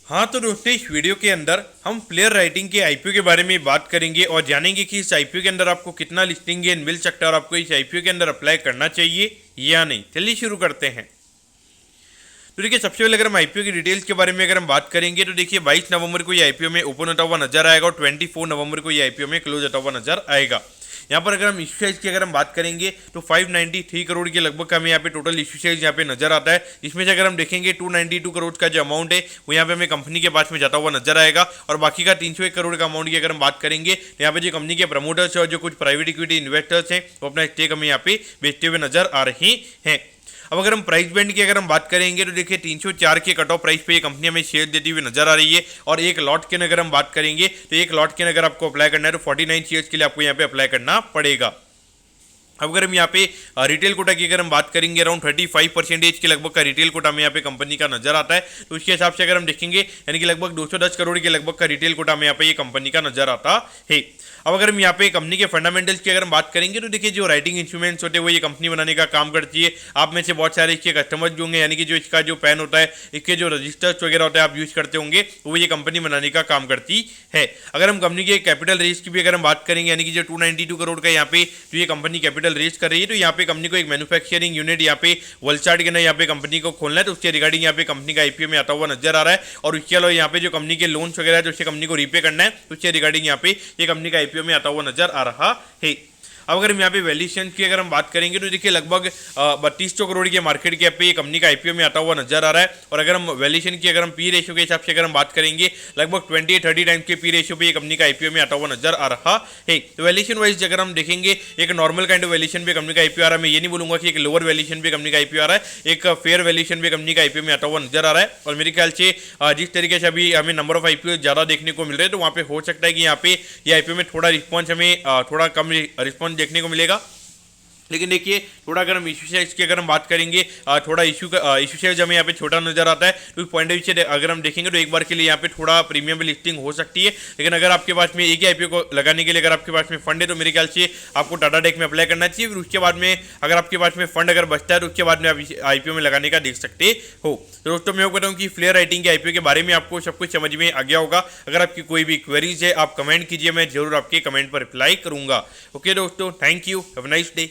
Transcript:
हाँ तो दोस्तों, इस वीडियो के अंदर हम प्लेयर राइटिंग के आईपीओ के बारे में बात करेंगे और जानेंगे कि इस आईपीओ के अंदर आपको कितना लिस्टिंग गेन मिल सकता है और आपको इस आईपीओ के अंदर अप्लाई करना चाहिए या नहीं। चलिए शुरू करते हैं। तो देखिए, सबसे पहले अगर हम आईपीओ की डिटेल्स के बारे में अगर हम बात करेंगे तो देखिए 22 नवंबर को ये आईपीओ में ओपन होता हुआ नजर आएगा और 24 नवंबर को ये आईपीओ में क्लोज होता हुआ नजर आएगा। यहाँ पर अगर हम इश्यू साइज की अगर हम बात करेंगे तो 593 करोड़ के लगभग हमें यहाँ पे टोटल इश्यू साइज यहाँ पे नजर आता है। इसमें से अगर हम देखेंगे 292 करोड़ का जो अमाउंट है वो यहाँ पे हमें कंपनी के पास में जाता हुआ नजर आएगा और बाकी का 301 करोड़ का अमाउंट की अगर हम बात करेंगे तो यहाँ पे जो कंपनी के प्रमोटर्स और जो कुछ प्राइवेट इक्विटी इन्वेस्टर्स हैं वो अपना स्टेक हमें यहाँ पे बेचते हुए नजर आ रहे हैं। अब अगर हम प्राइस बैंड की अगर हम बात करेंगे तो देखिए 304 के कट ऑफ प्राइस पे ये कंपनी हमें शेयर देती हुई नजर आ रही है और एक लॉट के अगर हम बात करेंगे तो एक लॉट के अगर आपको अप्लाई करना है तो 49 शेयर्स के लिए आपको यहाँ पे अप्लाई करना पड़ेगा। अब अगर हम यहाँ पे रिटेल कोटा की अगर हम बात करेंगे अराउंड 35% के लगभग का रिटेल कोटा हमें यहाँ पे कंपनी का नजर आता है। तो उसके हिसाब से अगर हम देखेंगे यानी कि लगभग 210 करोड़ के लगभग का रिटेल कोटा हमें यहाँ पे ये कंपनी का नजर आता है। अब अगर हम यहाँ पे कंपनी के फंडामेंटल्स की अगर हम बात करेंगे तो देखिए जो राइटिंग इंस्ट्रूमेंट्स होते हैं वो ये कंपनी बनाने का काम करती है। आप में से बहुत सारे इसके कस्टमर्स जो होंगे यानी कि जो इसका जो पेन होता है, इसके जो रजिस्टर्स वगैरह होते हैं आप यूज करते होंगे, वो ये कंपनी बनाने का काम करती है। अगर हम कंपनी के कैपिटल रेज की भी अगर हम बात करेंगे यानी कि जो 292 करोड़ का यहाँ पे जो ये कंपनी कैपिटल रेज कर रही है तो यहाँ पे कंपनी को एक मैन्युफैक्चरिंग यूनिट यहाँ पे वलसाड के अंदर यहाँ पे कंपनी को खोलना है। तो उसके रिगार्डिंग यहाँ पे कंपनी का आईपीओ में आता हुआ नजर आ रहा है और उसके अलावा यहाँ पे जो कंपनी के लोन्स वगैरह है तो उससे कंपनी को रीपे करना है। तो उसके रिगार्डिंग यहाँ पे ये कंपनी का आईपीओ में आता हुआ नजर आ रहा है। अब अगर हम यहाँ पे वैल्यूएशन की अगर हम बात करेंगे तो देखिए लगभग 3200 करोड़ के मार्केट कैप पे ये कंपनी का आईपीओ में आता हुआ नजर आ रहा है और अगर हम वैल्यूएशन की अगर हम पी रेशियो के हिसाब से अगर हम बात करेंगे लगभग 20-30 टाइम्स के पी रेशियो पे ये कंपनी का आईपीओ में आता हुआ नजर आ रहा है। तो वैल्यूएशन वाइज अगर हम देखेंगे एक नॉर्मल काइंड ऑफ वैल्यूएशन पे कंपनी का आईपीओ आ रहा है। मैं ये नहीं बोलूंगा कि एक लोअर वैल्यूएशन पे कंपनी का आईपीओ आ रहा है, एक फेयर वैल्यूएशन पे कंपनी का आईपीओ में आता हुआ नजर आ रहा है। और मेरे ख्याल से जिस तरीके से अभी हमें नंबर ऑफ आईपीओ ज्यादा देखने को मिल रहे हैं तो वहाँ पे हो सकता है कि यहाँ पे ये आईपीओ में थोड़ा रिस्पॉन्स हमें थोड़ा कम रिस्पॉन्स देखने को मिलेगा। लेकिन देखिए थोड़ा अगर हम इशू साइज की अगर हम बात करेंगे थोड़ा इशू साइज हमें यहाँ पे छोटा नजर आता है। तो इस पॉइंट ऑफ व्यू से अगर हम देखेंगे तो एक बार के लिए यहाँ पे थोड़ा प्रीमियम लिस्टिंग हो सकती है। लेकिन अगर आपके पास में एक ही आईपीओ को लगाने के लिए अगर आपके पास में फंड है तो मेरे ख्याल से आपको टाटा डेक में अप्लाई करना चाहिए। फिर उसके बाद में अगर आपके पास में फंड अगर बचता है तो उसके बाद में आप आईपीओ में लगाने का देख सकते हो। तो दोस्तों मैं बताऊँ कि फ्लेयर राइटिंग के आईपीओ के बारे में आपको सब कुछ समझ में आ गया होगा। अगर आपकी कोई भी क्वेरीज है आप कमेंट कीजिए, मैं जरूर आपके कमेंट पर रिप्लाई करूंगा। ओके दोस्तों, thank you, have a nice day.